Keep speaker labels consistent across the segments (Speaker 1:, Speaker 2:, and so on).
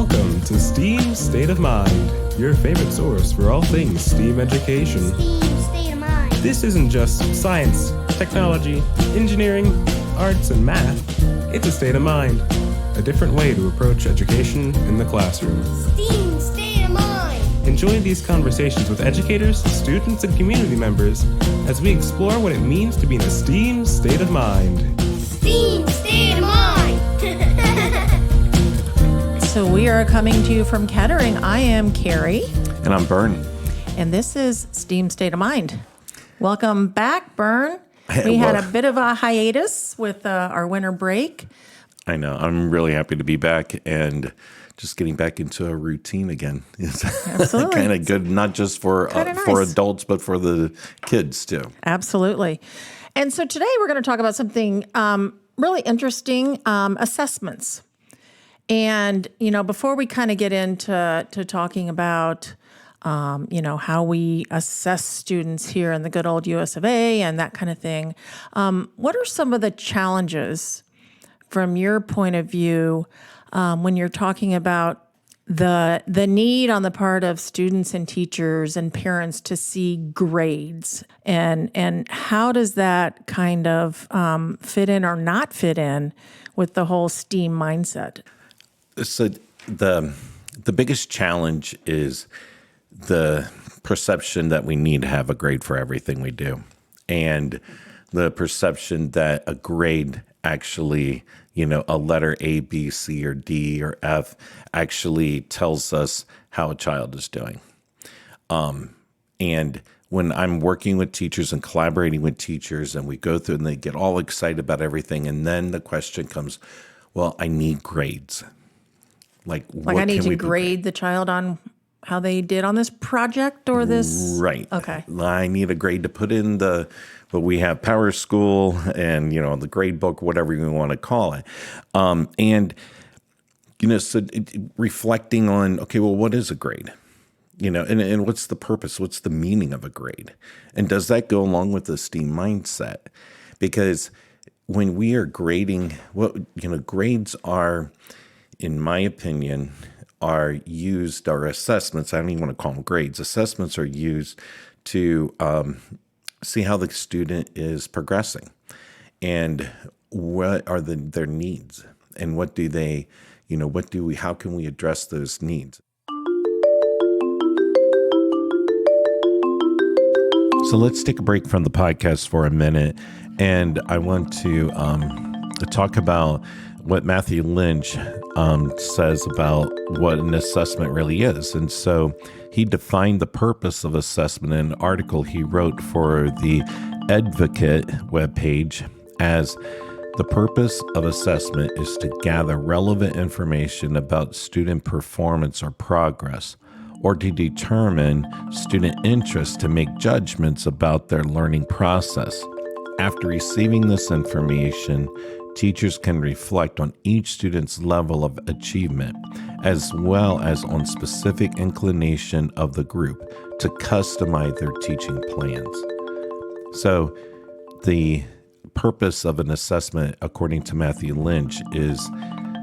Speaker 1: Welcome to STEAM State of Mind, your favorite source for all things STEAM education.
Speaker 2: STEAM State of Mind.
Speaker 1: This isn't just science, technology, engineering, arts, and math. It's a state of mind, a different way to approach education in the classroom.
Speaker 2: STEAM State of Mind.
Speaker 1: Enjoy these conversations with educators, students, and community members as we explore what it means to be in a STEAM state of mind.
Speaker 2: STEAM State of Mind.
Speaker 3: So we are coming to you from Kettering. I am Kari.
Speaker 4: And I'm Bern.
Speaker 3: And this is STEAM State of Mind. Welcome back, Bern. We had a bit of a hiatus with our winter break.
Speaker 4: I know. I'm really happy to be back and just getting back into a routine again. It's
Speaker 3: Absolutely.
Speaker 4: kind of good, not just for adults, but for the kids too.
Speaker 3: Absolutely. And so today we're going to talk about something really interesting, assessments. And, before we kind of get into talking about, how we assess students here in the good old US of A and that kind of thing, what are some of the challenges from your point of view when you're talking about the need on the part of students and teachers and parents to see grades? And how does that kind of fit in or not fit in with the whole STEAM mindset?
Speaker 4: So the biggest challenge is the perception that we need to have a grade for everything we do, and the perception that a grade actually, a letter A, B, C, or D, or F actually tells us how a child is doing. And when I'm working with teachers and collaborating with teachers, and we go through and they get all excited about everything, and then the question comes, well, I need grades. Like
Speaker 3: I need to grade the child on how they did on this project or this?
Speaker 4: Right.
Speaker 3: Okay.
Speaker 4: I need a grade to put in we have Power School and, the grade book, whatever you want to call it. Reflecting on, okay, well, what is a grade? And what's the purpose? What's the meaning of a grade? And does that go along with the STEAM mindset? Because when we are grading, grades are, in my opinion, are assessments. I don't even want to call them grades. Assessments are used to see how the student is progressing and what are their needs and what do they, how can we address those needs? So let's take a break from the podcast for a minute. And I want to talk about what Matthew Lynch says about what an assessment really is. And so he defined the purpose of assessment in an article he wrote for the Advocate webpage as the purpose of assessment is to gather relevant information about student performance or progress, or to determine student interest to make judgments about their learning process. After receiving this information, teachers can reflect on each student's level of achievement, as well as on specific inclination of the group to customize their teaching plans. So the purpose of an assessment, according to Matthew Lynch, is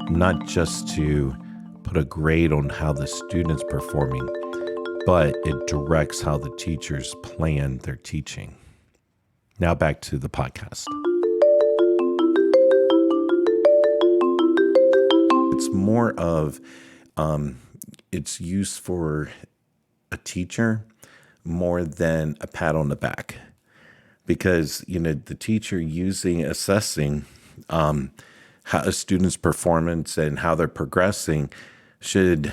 Speaker 4: not just to put a grade on how the student's performing, but it directs how the teachers plan their teaching. Now back to the podcast. It's more of its use for a teacher more than a pat on the back, because the teacher assessing how a student's performance and how they're progressing should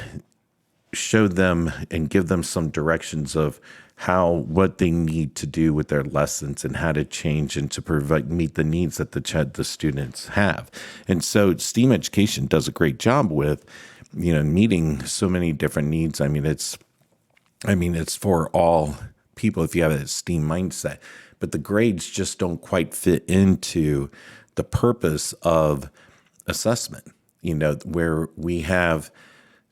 Speaker 4: show them and give them some directions of what they need to do with their lessons and how to change and to meet the needs that the students have. And so STEAM education does a great job with, meeting so many different needs. It's for all people if you have a STEAM mindset, but the grades just don't quite fit into the purpose of assessment, where we have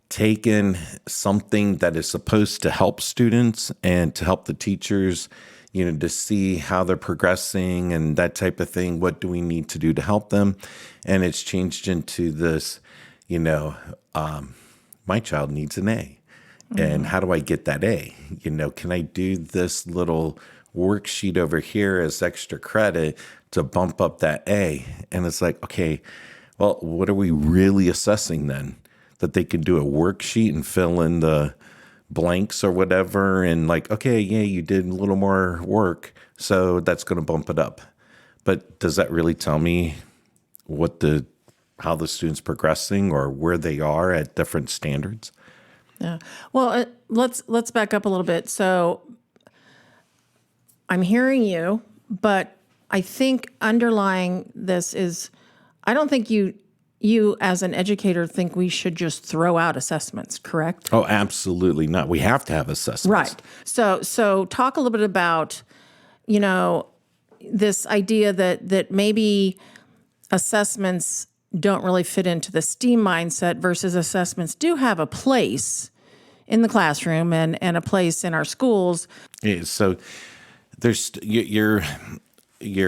Speaker 4: taken something that is supposed to help students and to help the teachers, to see how they're progressing and that type of thing. What do we need to do to help them? And it's changed into this, my child needs an A. And how do I get that A? Can I do this little worksheet over here as extra credit to bump up that A? And it's like, okay, well, what are we really assessing then? That they can do a worksheet and fill in the blanks or whatever, and like, okay, yeah, you did a little more work, so that's going to bump it up. But does that really tell me how the student's progressing or where they are at different standards?
Speaker 3: Yeah. Well, let's back up a little bit. So I'm hearing you, but I think underlying this is, I don't think you as an educator think we should just throw out assessments, correct?
Speaker 4: Oh, absolutely not. We have to have assessments.
Speaker 3: Right. So talk a little bit about, this idea that maybe assessments don't really fit into the STEAM mindset versus assessments do have a place in the classroom and a place in our schools.
Speaker 4: Yeah, so you're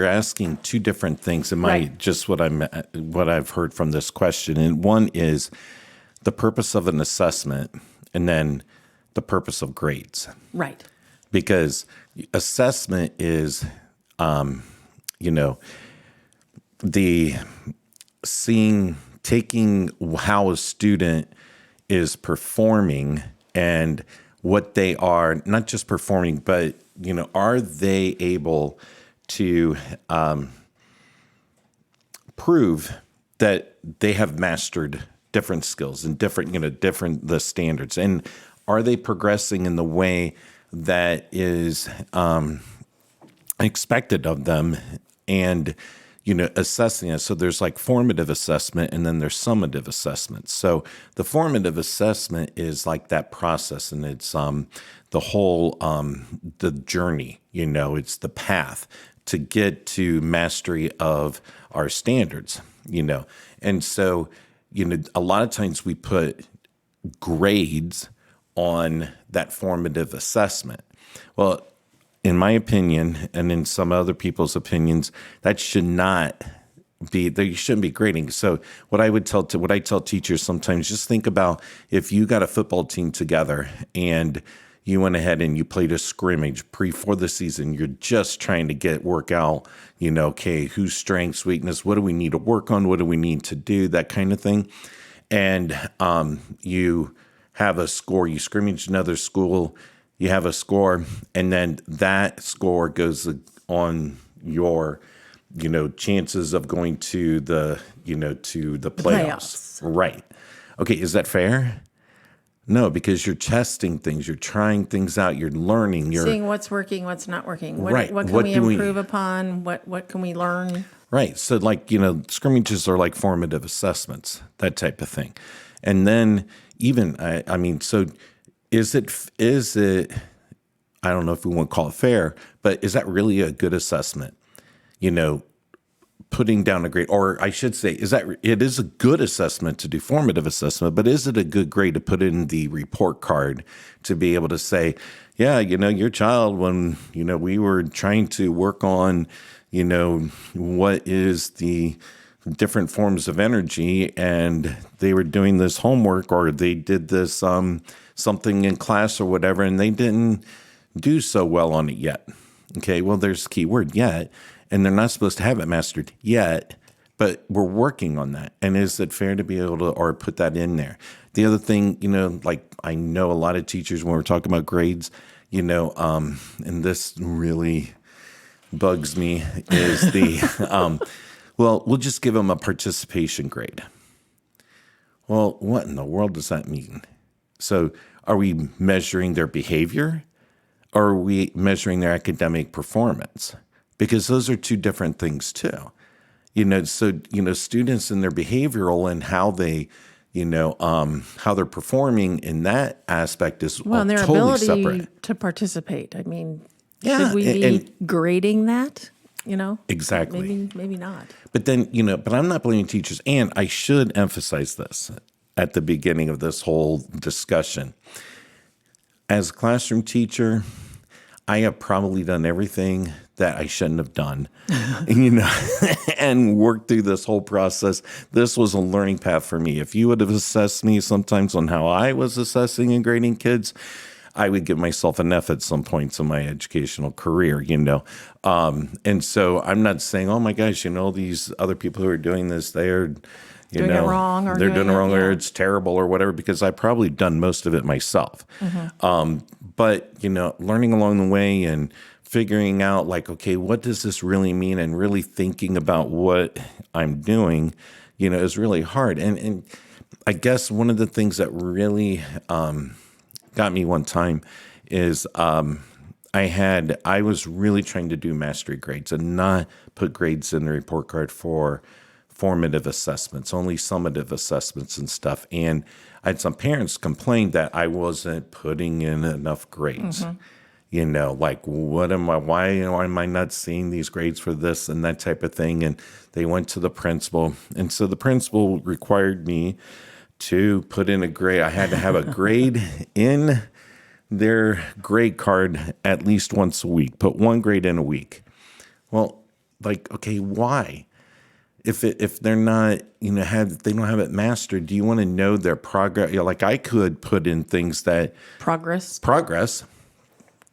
Speaker 4: asking two different things. Just what I've heard from this question, and one is the purpose of an assessment, and then the purpose of grades.
Speaker 3: Right.
Speaker 4: Because assessment is, taking how a student is performing and what they are, not just performing, but, are they able to prove that they have mastered different skills and different the standards, and are they progressing in the way that is expected of them, and assessing it. So there's like formative assessment, and then there's summative assessment. So the formative assessment is like that process, and it's the whole the journey. It's the path to get to mastery of our standards. And so a lot of times we put grades on that formative assessment. Well, in my opinion, and in some other people's opinions, that should not be, you shouldn't be grading. So what I tell teachers sometimes, just think about if you got a football team together and you went ahead and you played a scrimmage before the season. You're just trying to work out, okay, whose strengths, weakness, what do we need to work on? What do we need to do? That kind of thing. And you have a score, you scrimmage another school, you have a score, and then that score goes on your, chances of going to the playoffs. Right. Okay. Is that fair? No, because you're testing things, you're trying things out, you're learning, you're
Speaker 3: seeing what's working, what's not working.
Speaker 4: Right.
Speaker 3: What can we improve upon? What can we learn?
Speaker 4: Right. So scrimmages are like formative assessments, that type of thing. And then even, so is it, I don't know if we want to call it fair, but is that really a good assessment? Putting down a grade, or I should say, it is a good assessment to do formative assessment, but is it a good grade to put in the report card to be able to say, yeah, your child, when, we were trying to work on, what is the different forms of energy, and they were doing this homework, or they did this something in class or whatever, and they didn't do so well on it yet. Okay, well, there's the key word, yet, and they're not supposed to have it mastered yet, but we're working on that. And is it fair to be able to, or put that in there? The other thing, I know a lot of teachers, when we're talking about grades, and this really bugs me, is the, well, we'll just give them a participation grade. Well, what in the world does that mean? So are we measuring their behavior, or are we measuring their academic performance? Because those are two different things too. Students and their behavioral and how they, how they're performing in that aspect is
Speaker 3: and their
Speaker 4: totally
Speaker 3: ability
Speaker 4: separate.
Speaker 3: to participate. I mean,
Speaker 4: Yeah,
Speaker 3: should we be grading that?
Speaker 4: Exactly.
Speaker 3: Maybe not.
Speaker 4: But then, but I'm not blaming teachers. And I should emphasize this at the beginning of this whole discussion. As a classroom teacher, I have probably done everything that I shouldn't have done, and worked through this whole process. This was a learning path for me. If you would have assessed me sometimes on how I was assessing and grading kids, I would give myself an F at some points in my educational career, And so I'm not saying, oh my gosh, these other people who are doing this, they're
Speaker 3: doing it wrong, or
Speaker 4: they're doing it wrong,
Speaker 3: yeah.
Speaker 4: or it's terrible or whatever, because I've probably done most of it myself. But, learning along the way and figuring out like, okay, what does this really mean? And really thinking about what I'm doing, is really hard. And I guess one of the things that really got me one time is I was really trying to do mastery grades and not put grades in the report card for formative assessments, only summative assessments and stuff. And I had some parents complain that I wasn't putting in enough grades. Like why am I not seeing these grades for this and that type of thing? And they went to the principal. And so the principal required me to put in a grade. I had to have a grade in their grade card at least once a week, put one grade in a week. Well, like, okay, why? If they're not, they don't have it mastered, do you want to know their progress? Like I could put in things that
Speaker 3: Progress.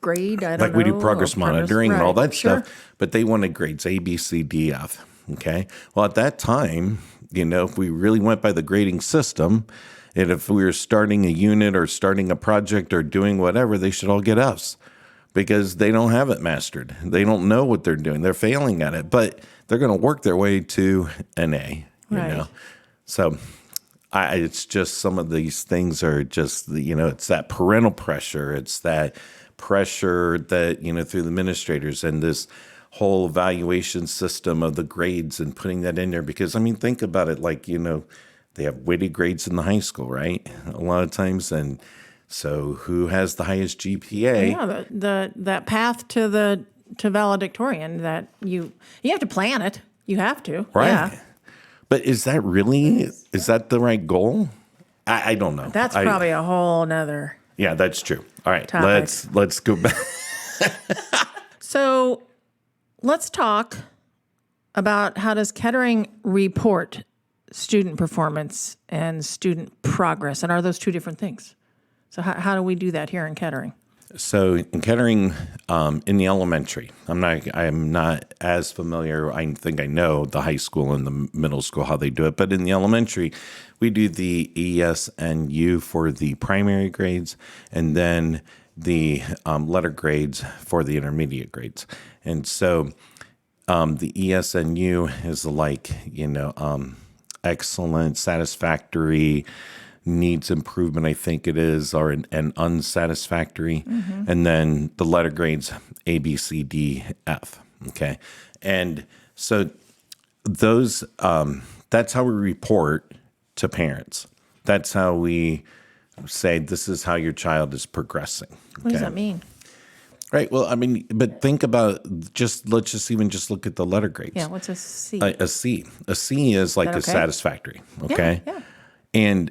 Speaker 3: Grade, I don't know.
Speaker 4: Like we do progress monitoring and all that
Speaker 3: sure.
Speaker 4: stuff, but they wanted grades A, B, C, D, F. Okay. Well, at that time, if we really went by the grading system, and if we were starting a unit or starting a project or doing whatever, they should all get Fs because they don't have it mastered. They don't know what they're doing. They're failing at it, but they're going to work their way to an A,
Speaker 3: Right.
Speaker 4: So it's just some of these things are just, it's that parental pressure. It's that pressure that, through the administrators and this whole evaluation system of the grades and putting that in there. Because, think about it, like, they have weighted grades in the high school, right? A lot of times. And so who has the highest GPA?
Speaker 3: Yeah, that path to valedictorian that you have to plan it. You have to.
Speaker 4: Right.
Speaker 3: Yeah.
Speaker 4: But is that the right goal? I don't know.
Speaker 3: That's probably a whole nother.
Speaker 4: Yeah, that's true. All right,
Speaker 3: topic.
Speaker 4: let's go back.
Speaker 3: So let's talk about how does Kettering report student performance and student progress, and are those two different things? So how do we do that here in Kettering?
Speaker 4: So in Kettering, in the elementary, I am not as familiar. I think I know the high school and the middle school, how they do it. But in the elementary, we do the ES and U for the primary grades, and then the letter grades for the intermediate grades. And so the ES and U is like, excellent, satisfactory, needs improvement, I think it is, or an unsatisfactory. And then the letter grades, A, B, C, D, F. Okay. And so those, that's how we report to parents. That's how we say, this is how your child is progressing.
Speaker 3: What does that mean?
Speaker 4: Right. Well, but think about let's just look at the letter grades.
Speaker 3: Yeah. What's a C?
Speaker 4: A C. A C is like a satisfactory. Okay.
Speaker 3: Yeah.
Speaker 4: And,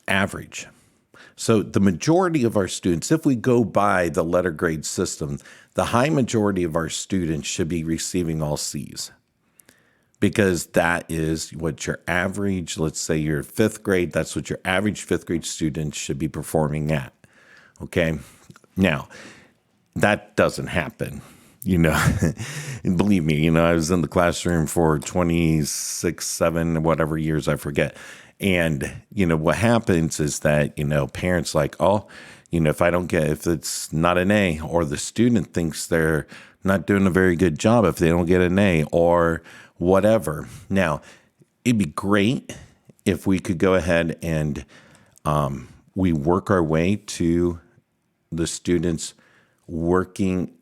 Speaker 4: average. So the majority of our students, if we go by the letter grade system, the high majority of our students should be receiving all C's because that is what your average, let's say your fifth grade, that's what your average fifth grade student should be performing at. Okay. Now, that doesn't happen. And believe me, I was in the classroom for 26, 7, whatever years, I forget. And, what happens is that, parents like, if it's not an A, or the student thinks they're not doing a very good job if they don't get an A or whatever. Now, it'd be great if we could go ahead and we work our way to the students working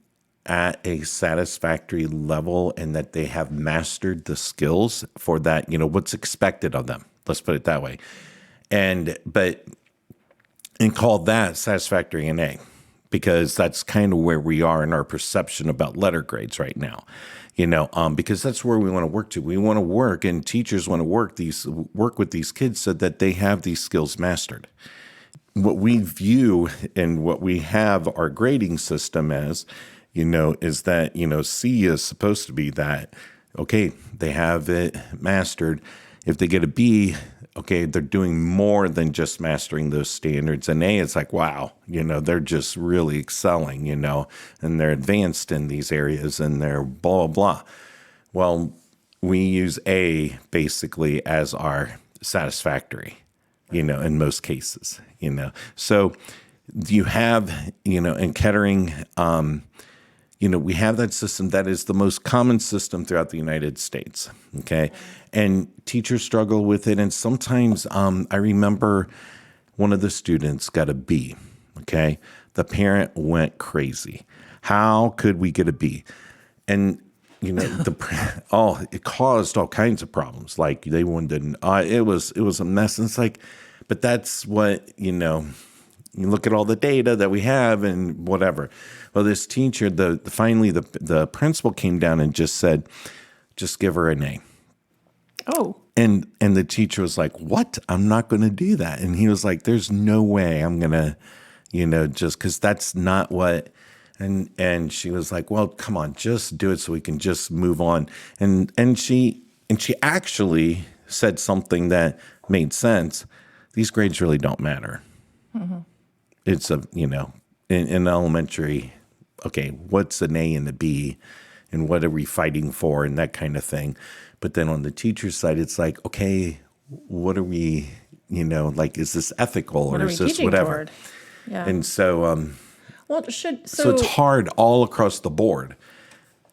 Speaker 4: at a satisfactory level and that they have mastered the skills for that, what's expected of them. Let's put it that way. And call that satisfactory an A, because that's kind of where we are in our perception about letter grades right now, because that's where we want to work to. We want to work, and teachers want to work with these kids so that they have these skills mastered. What we view and what we have our grading system as is that, C is supposed to be that, okay, they have it mastered. If they get a B, okay, they're doing more than just mastering those standards. And A, it's like, wow, they're just really excelling, and they're advanced in these areas and they're blah, blah. Well, we use A basically as our satisfactory, in most cases, So you have, in Kettering, we have that system that is the most common system throughout the United States, okay? And teachers struggle with it. And sometimes I remember one of the students got a B, okay? The parent went crazy. How could we get a B? And, it caused all kinds of problems. Like they wouldn't, it was a mess. And it's like, but that's what, you look at all the data that we have and whatever. Well, this teacher, finally the principal came down and just said, just give her an A.
Speaker 3: Oh.
Speaker 4: And the teacher was like, what? I'm not going to do that. And he was like, there's no way I'm going to, just because that's not what. And she was like, well, come on, just do it so we can just move on. And she actually said something that made sense. These grades really don't matter. Mm-hmm. It's in elementary, okay, what's an A and a B and what are we fighting for and that kind of thing. But then on the teacher's side, it's like, okay, what are we, is this ethical or is this whatever? Toward? Yeah. And so, so it's hard all across the board,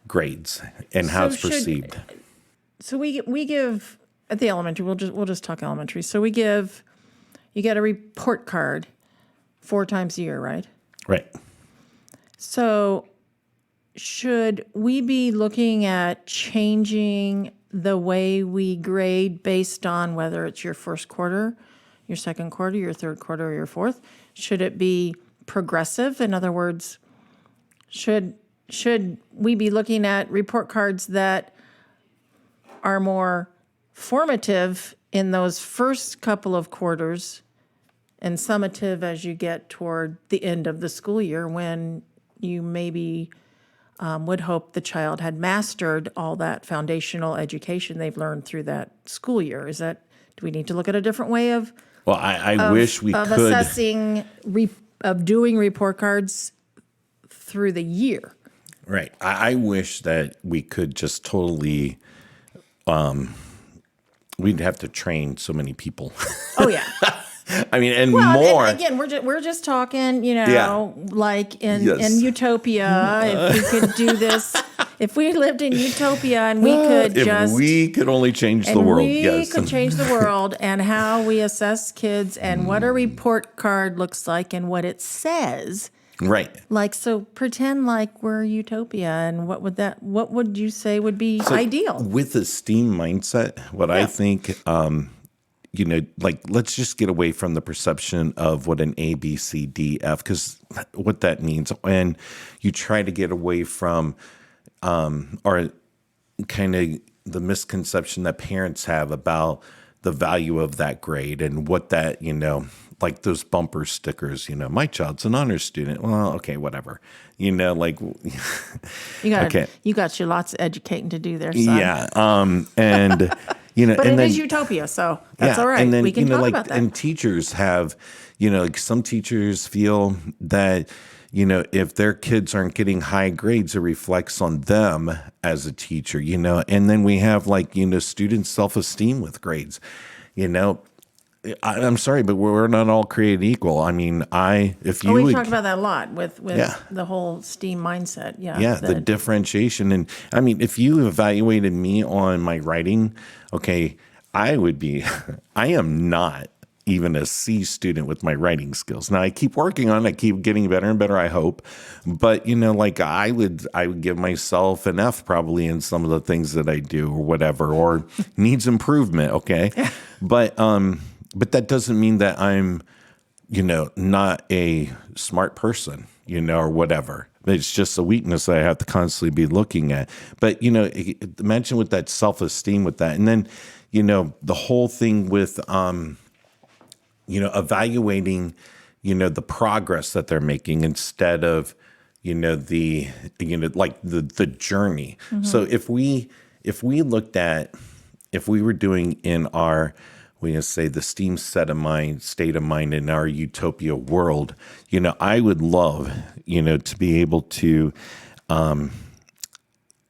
Speaker 4: grades and how it's perceived.
Speaker 3: So we give at the elementary, we'll just talk elementary. So you get a report card 4 times a year, right?
Speaker 4: Right. So
Speaker 3: should we be looking at changing the way we grade based on whether it's your first quarter, your second quarter, your third quarter, or your fourth? Should it be progressive? In other words, should we be looking at report cards that are more formative in those first couple of quarters and summative as you get toward the end of the school year when you maybe would hope the child had mastered all that foundational education they've learned through that school year? Do we need to look at a different way of
Speaker 4: wish we could
Speaker 3: assessing, of doing report cards through the year?
Speaker 4: Right. I wish that we could just totally, we'd have to train so many people.
Speaker 3: Oh, yeah.
Speaker 4: I mean, and more.
Speaker 3: And again, we're just talking, like in Utopia, if we could do this, if we lived in Utopia and we could
Speaker 4: if we could only change the world,
Speaker 3: we could change the world and how we assess kids and what a report card looks like and what it says.
Speaker 4: Right.
Speaker 3: Like, so pretend like we're Utopia, and what would you say would be ideal? With
Speaker 4: a STEAM mindset, I think, let's just get away from the perception of what an A, B, C, D, F, because what that means. And you try to get away from, or kind of the misconception that parents have about the value of that grade and what that, like those bumper stickers, my child's an honors student. Well, okay, whatever. You got
Speaker 3: you lots of educating to do there, son.
Speaker 4: Yeah. And
Speaker 3: but it is Utopia, so that's all right.
Speaker 4: And then,
Speaker 3: we can talk about that.
Speaker 4: And teachers have, some teachers feel that, if their kids aren't getting high grades, it reflects on them as a teacher, and then we have students' self-esteem with grades, I'm sorry, but we're not all created equal. I mean, we've talked
Speaker 3: about that a lot with the whole STEAM mindset.
Speaker 4: Yeah, the differentiation. And I mean, if you evaluated me on my writing, okay, I am not even a C student with my writing skills. Now I keep working on it. I keep getting better and better, I hope. But, I would give myself an F probably in some of the things that I do or whatever, or needs improvement. Okay. But that doesn't mean that I'm, not a smart person, or whatever. It's just a weakness that I have to constantly be looking at. But, imagine with that self-esteem with that. And then, the whole thing with, evaluating, the progress that they're making instead of like the journey. So if we were doing in our, we say the STEAM state of mind in our utopia world, I would love, to be able to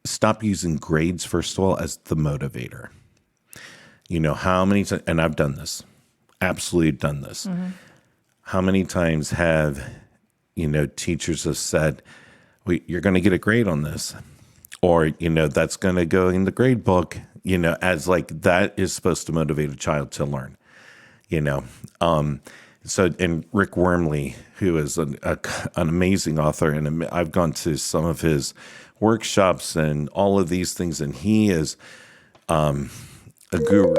Speaker 4: stop using grades, first of all, as the motivator. How many times, and I've done this, absolutely done this. How many times have, teachers have said, you're going to get a grade on this, or, that's going to go in the grade book, as like that is supposed to motivate a child to learn, So, and Rick Wormley, who is an amazing author, and I've gone to some of his workshops and all of these things, and he is a guru.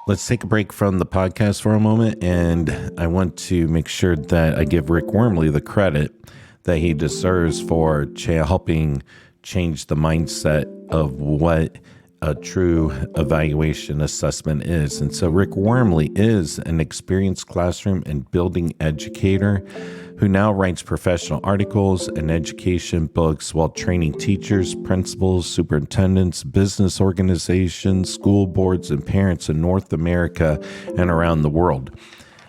Speaker 4: Let's take a break from the podcast for a moment, and I want to make sure that I give Rick Wormley the credit that he deserves for helping change the mindset of what a true evaluation assessment is. And so Rick Wormley is an experienced classroom and building educator who now writes professional articles and education books while training teachers, principals, superintendents, business organizations, school boards, and parents in North America and around the world,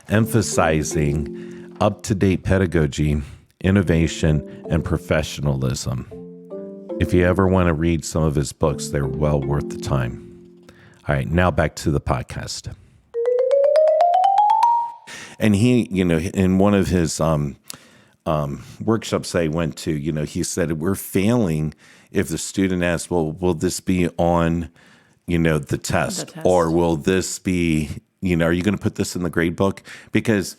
Speaker 4: emphasizing up-to-date pedagogy, innovation, and professionalism. If you ever want to read some of his books, they're well worth the time. All right, now back to the podcast. And he, in one of his workshops I went to, he said, we're failing if the student asks, well, will this be on, the test? Or will this be, are you going to put this in the grade book? Because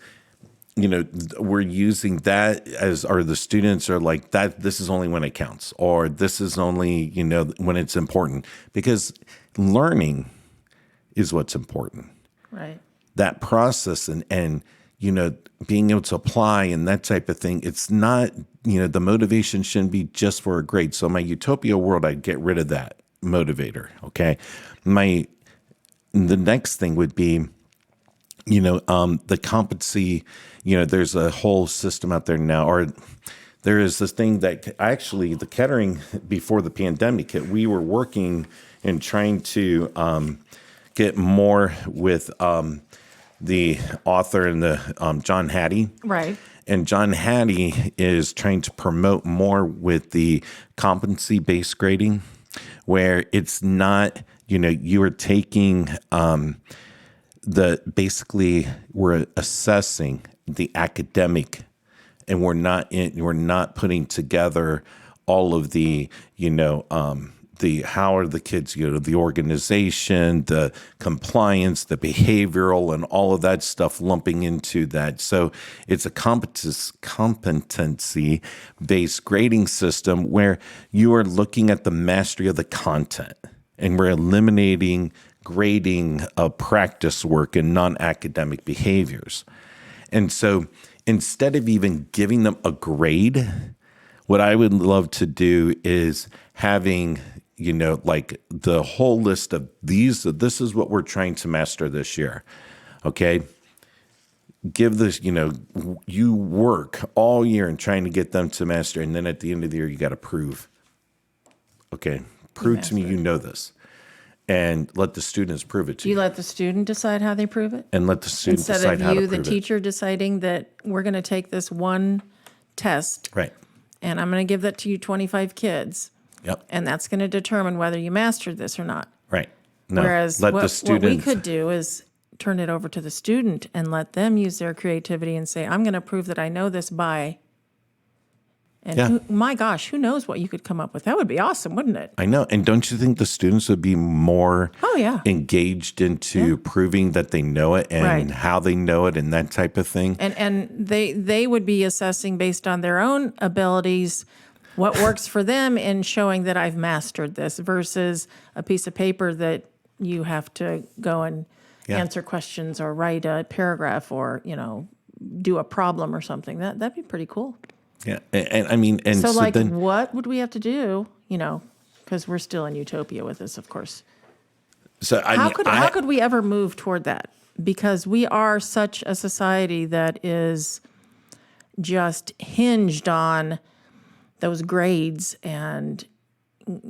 Speaker 4: we're using that as, or the students are like that, this is only when it counts, or this is only, when it's important, because learning is what's important.
Speaker 3: Right.
Speaker 4: That process and being able to apply and that type of thing, it's not, the motivation shouldn't be just for a grade. So my utopia world, I'd get rid of that motivator. Okay. The next thing would be, the competency, there's a whole system out there now, or there is this thing that actually the Kettering before the pandemic, we were working and trying to get more with the author and the John Hattie. Right. And John Hattie is trying to promote more with the competency-based grading, where it's not, you are taking basically we're assessing the academic, and we're not putting together all of the, the how are the kids, the organization, the compliance, the behavioral, and all of that stuff lumping into that. So it's a competency-based grading system where you are looking at the mastery of the content, and we're eliminating grading of practice work and non-academic behaviors. And so instead of even giving them a grade, what I would love to do is having, like the whole list of this is what we're trying to master this year. Okay. Give this, you work all year and trying to get them to master. And then at the end of the year, you got to prove. Okay. Prove to me you know this. And let the students prove it to you.
Speaker 3: You let the student decide how they prove it?
Speaker 4: And let the student decide how to prove it.
Speaker 3: Instead of you, the teacher, deciding that we're going to take this one test.
Speaker 4: Right.
Speaker 3: And I'm going to give that to you 25 kids.
Speaker 4: Yep.
Speaker 3: And that's going to determine whether you mastered this or not.
Speaker 4: Right. No,
Speaker 3: Whereas what we could do is turn it over to the student and let them use their creativity and say, I'm going to prove that I know this by... And my gosh, who knows what you could come up with? That would be awesome, wouldn't it?
Speaker 4: I know. And don't you think the students would be more engaged into proving that they know it and how they know it and that type of thing?
Speaker 3: And they would be assessing based on their own abilities what works for them in showing that I've mastered this versus a piece of paper that you have to go and answer questions or write a paragraph or, do a problem or something. That'd be pretty cool.
Speaker 4: Yeah, and I mean, and
Speaker 3: so like, then, what would we have to do? Because we're still in utopia with this, of course.
Speaker 4: So
Speaker 3: how could we ever move toward that? Because we are such a society that is, just hinged on those grades, and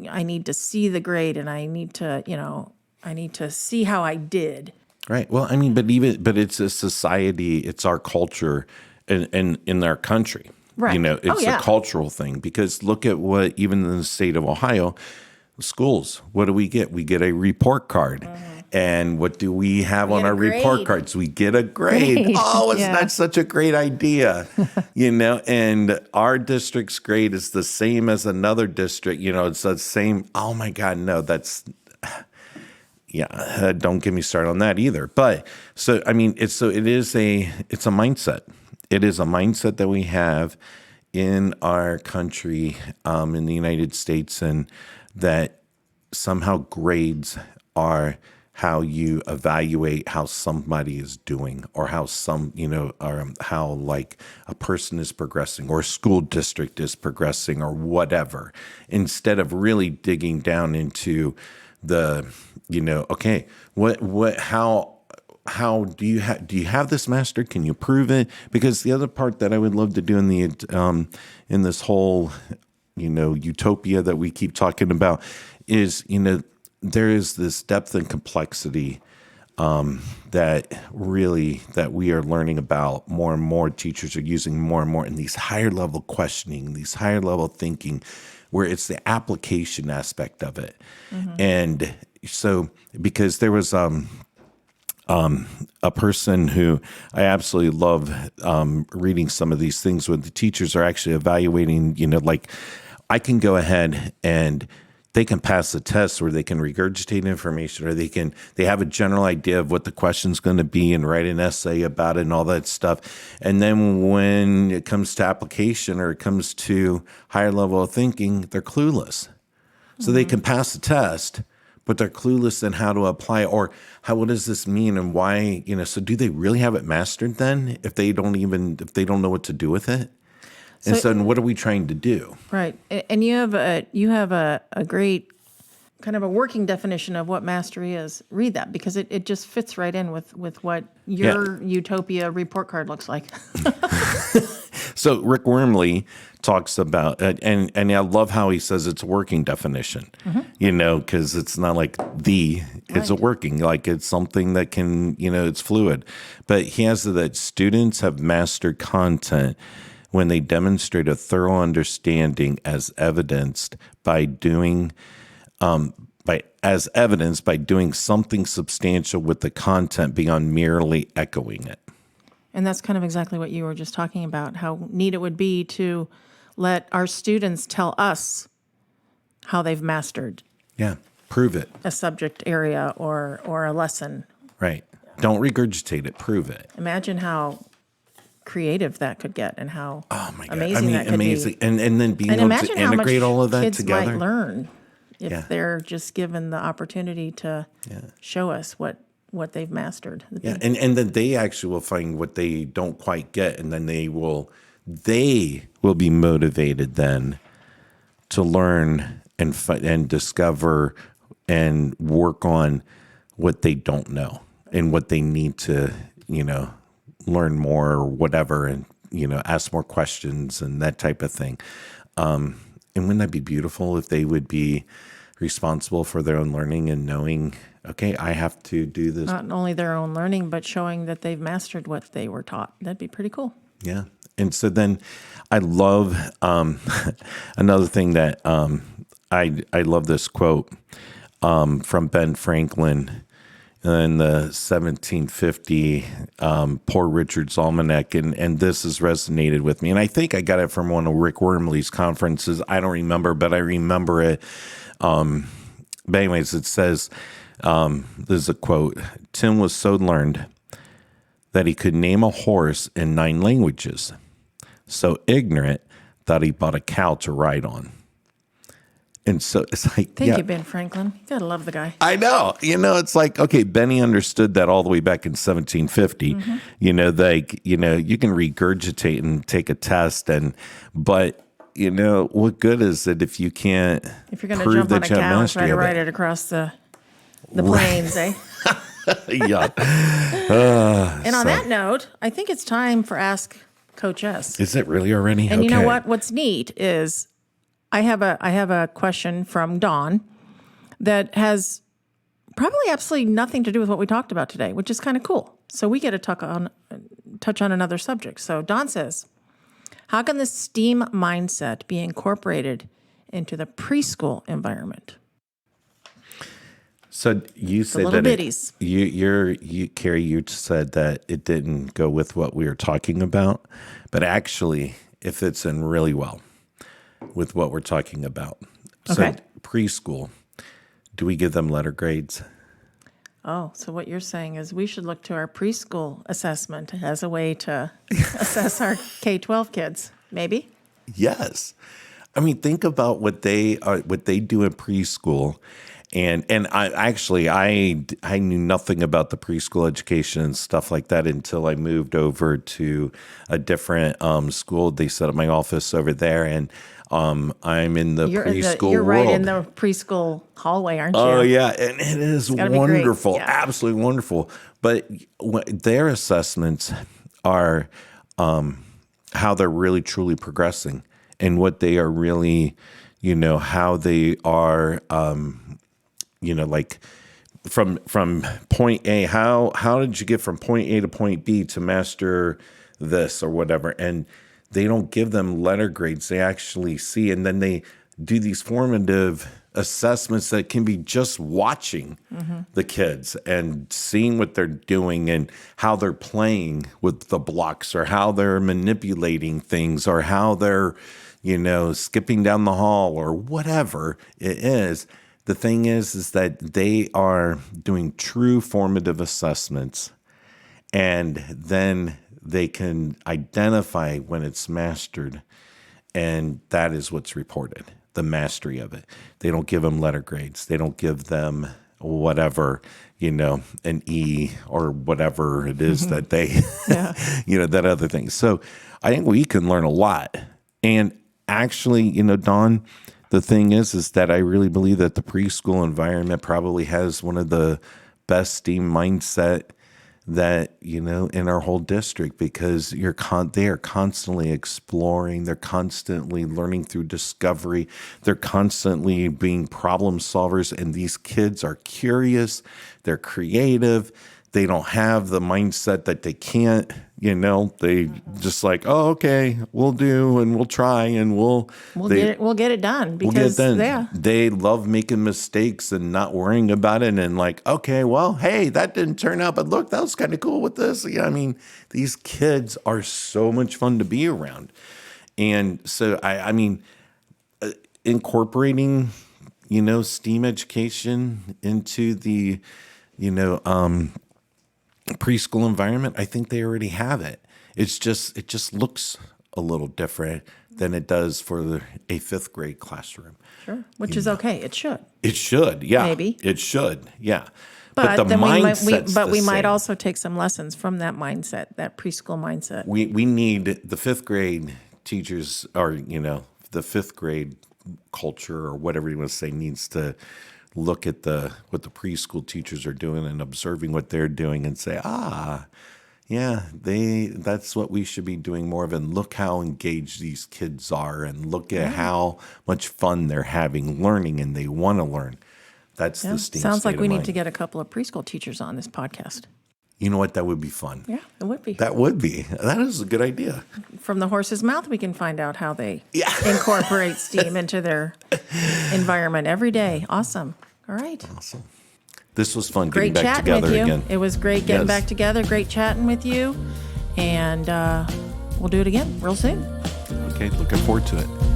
Speaker 3: I need to see the grade, and I need to see how I did.
Speaker 4: Right. Well, I mean, but it's a society, it's our culture in our country.
Speaker 3: Right.
Speaker 4: You know, it's
Speaker 3: yeah.
Speaker 4: a cultural thing, because look at what, even in the state of Ohio, schools, what do we get? We get a report card. And what do we have on
Speaker 3: get a
Speaker 4: our report
Speaker 3: grade.
Speaker 4: cards? We get a grade. Oh, isn't
Speaker 3: Yeah.
Speaker 4: that such a great idea? You know, and our district's grade is the same as another district. You know, it's the same. Oh my God, no, that's, yeah, don't get me started on that either. But so, I mean, it's a mindset. It is a mindset that we have in our country, in the United States, and that somehow grades are how you evaluate how somebody is doing, or how how like a person is progressing, or a school district is progressing, or whatever, instead of really digging down into the, okay, how do you have this mastered? Can you prove it? Because the other part that I would love to do in this whole, utopia that we keep talking about is, there is this depth and complexity that we are learning about. More and more teachers are using more and more in these higher level questioning, these higher level thinking, where it's the application aspect of it. And so, because there was a person who I absolutely love reading some of these things when the teachers are actually evaluating, like I can go ahead and they can pass the test, or they can regurgitate information, or they have a general idea of what the question's going to be and write an essay about it and all that stuff. And then when it comes to application, or it comes to higher level of thinking, they're clueless. So they can pass the test, but they're clueless in how to apply, or what does this mean and why, so do they really have it mastered then if they don't know what to do with it? And so then what are we trying to do?
Speaker 3: Right. And you have a great kind of a working definition of what mastery is. Read that, because it just fits right in with what your utopia report card looks like.
Speaker 4: So Rick Wormley talks about, and I love how he says it's a working definition, because it's not like it's a working, like it's something that can, it's fluid. But he has that students have mastered content when they demonstrate a thorough understanding as evidenced by doing something substantial with the content beyond merely echoing it.
Speaker 3: And that's kind of exactly what you were just talking about, how neat it would be to let our students tell us how they've mastered
Speaker 4: Prove it.
Speaker 3: a subject area or a lesson.
Speaker 4: Right. Don't regurgitate it, prove it.
Speaker 3: Imagine how creative that could get, and how amazing that could
Speaker 4: amazing.
Speaker 3: be.
Speaker 4: And then being
Speaker 3: And
Speaker 4: able
Speaker 3: imagine
Speaker 4: to
Speaker 3: how much
Speaker 4: integrate all of that
Speaker 3: kids
Speaker 4: together.
Speaker 3: might learn if they're just given the opportunity to show us what they've mastered.
Speaker 4: Yeah, and then they actually will find what they don't quite get, and then they will be motivated then to learn and discover and work on what they don't know and what they need to, learn more or whatever, and, ask more questions and that type of thing. And wouldn't that be beautiful if they would be responsible for their own learning and knowing, okay, I have to do this.
Speaker 3: Not only their own learning, but showing that they've mastered what they were taught. That'd be pretty cool.
Speaker 4: Yeah. And so then I love another thing that I love this quote from Ben Franklin in the 1750 Poor Richard's Almanac, and this has resonated with me. And I think I got it from one of Rick Wormley's conferences. I don't remember, but I remember it. But anyways, it says, this is a quote, "Tim was so learned that he could name a horse in 9 languages, so ignorant that he bought a cow to ride on." And so it's like,
Speaker 3: Thank you, Ben Franklin. You gotta love the guy.
Speaker 4: I know. It's like, okay, Benny understood that all the way back in 1750. You can regurgitate and take a test, but what good is it if you can't
Speaker 3: If you're gonna
Speaker 4: prove
Speaker 3: jump on
Speaker 4: that
Speaker 3: a
Speaker 4: you have
Speaker 3: cow and try
Speaker 4: mastery
Speaker 3: to
Speaker 4: of
Speaker 3: ride
Speaker 4: it?
Speaker 3: it across the plains, eh?
Speaker 4: Yeah.
Speaker 3: And on that note, I think it's time for Ask Coach S.
Speaker 4: Is it really already?
Speaker 3: And you know
Speaker 4: Okay.
Speaker 3: what? What's neat is I have a question from Dawn that has probably absolutely nothing to do with what we talked about today, which is kind of cool. So we get to touch on another subject. So Dawn says, how can the STEAM mindset be incorporated into the preschool environment?
Speaker 4: So you said
Speaker 3: little
Speaker 4: that
Speaker 3: bitties.
Speaker 4: Kari, you said that it didn't go with what we were talking about, but actually it fits in really well with what we're talking about.
Speaker 3: Okay.
Speaker 4: So preschool, do we give them letter grades?
Speaker 3: Oh, so what you're saying is we should look to our preschool assessment as a way to assess our K-12 kids, maybe?
Speaker 4: Yes. I mean, think about what they do in preschool. And I knew nothing about the preschool education and stuff like that until I moved over to a different school. They set up my office over there, and I'm in the preschool
Speaker 3: You're right
Speaker 4: world.
Speaker 3: in the preschool hallway, aren't you?
Speaker 4: Oh yeah, and it is
Speaker 3: gotta be great.
Speaker 4: wonderful,
Speaker 3: Yeah.
Speaker 4: absolutely wonderful. But their assessments are how they're really truly progressing and what they are really, how they are. Like from point A, how did you get from point A to point B to master this or whatever? And they don't give them letter grades. They actually see, and then they do these formative assessments that can be just watching the kids and seeing what they're doing and how they're playing with the blocks or how they're manipulating things or how they're, skipping down the hall or whatever it is. The thing is that they are doing true formative assessments, and then they can identify when it's mastered, and that is what's reported, the mastery of it. They don't give them letter grades. They don't give them whatever, an E or whatever it is that they, that other thing. So I think we can learn a lot. And actually, Dawn, the thing is that I really believe that the preschool environment probably has one of the best STEAM mindset that, in our whole district, because they are constantly exploring. They're constantly learning through discovery. They're constantly being problem solvers. And these kids are curious. They're creative. They don't have the mindset that they can't, they just like, oh, okay, we'll do and we'll try and we'll
Speaker 3: get it done because
Speaker 4: they love making mistakes and not worrying about it and like, okay, well, hey, that didn't turn out, but look, that was kind of cool with this. Yeah, I mean, these kids are so much fun to be around. And so I mean, incorporating, STEAM education into the, preschool environment, I think they already have it. It just looks a little different than it does for a fifth grade classroom.
Speaker 3: Sure, which is okay. It should.
Speaker 4: It should, yeah.
Speaker 3: Maybe
Speaker 4: it should, yeah.
Speaker 3: But
Speaker 4: the
Speaker 3: then
Speaker 4: mindset's
Speaker 3: we
Speaker 4: the
Speaker 3: might
Speaker 4: same.
Speaker 3: also take some lessons from that mindset, that preschool mindset.
Speaker 4: We need the fifth grade teachers, or the fifth grade culture, or whatever you want to say, needs to look at what the preschool teachers are doing and observing what they're doing and say, that's what we should be doing more of. And look how engaged these kids are, and look at how much fun they're having learning, and they want to learn. That's the STEAM
Speaker 3: Sounds like
Speaker 4: state
Speaker 3: we
Speaker 4: of
Speaker 3: need
Speaker 4: mind.
Speaker 3: to get a couple of preschool teachers on this podcast.
Speaker 4: You know what? That would be fun.
Speaker 3: Yeah, it would be.
Speaker 4: That would be. That is a good idea.
Speaker 3: From the horse's mouth, we can find out how they incorporate STEAM into their environment every day. Awesome. All right.
Speaker 4: Awesome. This was fun
Speaker 3: Great
Speaker 4: getting back
Speaker 3: chatting with
Speaker 4: together
Speaker 3: you.
Speaker 4: again.
Speaker 3: It was great getting
Speaker 4: Yes.
Speaker 3: back together. Great chatting with you. And we'll do it again real soon.
Speaker 4: Okay, looking forward to it.